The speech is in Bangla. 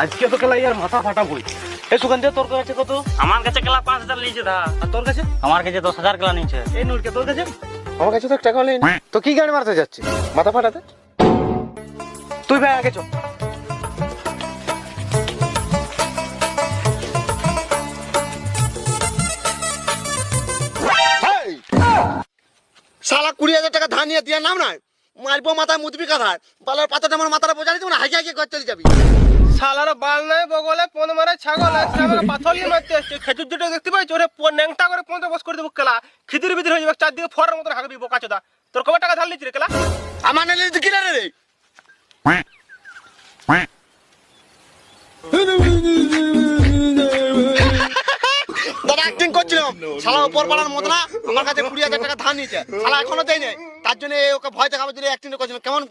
আজকে তো খেলা ইয়ার মাথা ফাটা বই। এ সুগন্ধি তোর কাছে কত? আমার কাছে কেলা 5,000 নিয়েছে দা। আর তোর কাছে? আমার কাছে 10,000 কেলা নিয়েছে। এই নুরকে তোর কাছে? আমার কাছে তো এক টাকাও নেই। তো কি গাড়ি মারতে যাচ্ছিস মাথা ফাটাতে? তুই ভাই আগে চল। শালা 20,000 টাকা ধার নিয়ে দিয়ে নাম নাই মারবো মাথায় মুদবি কাঁথায় বালার পাতাটা আমার মাথাটা বোঝা দিতে না হাইকে হাইকে করে চলে যাবি। শালার বাল নাই বগলে পন মারে ছাগল আছে আমার পাথর নিয়ে মারতে আসছে খেজুর যেটা দেখতে পাইছ ওরে ন্যাংটা করে পন বস করে দেবো কেলা খিদির বিদির হয়ে যাবে চারদিকে ফরের মতন হাগবি বোকাচোদা। তোর কবে টাকা ধার লিখছি রে কেলা? আমার নিলে তুই কিনা রে দাদা অ্যাক্টিং করছিলাম। শালা উপর পাড়ার মতো না আমার কাছে 20,000 টাকা ধার নিয়েছে শালা এখনো দেয় নাই। তার জন্য ওকে ভয় দেখাবার জন্য অ্যাক্টিং করছিলাম। কেমন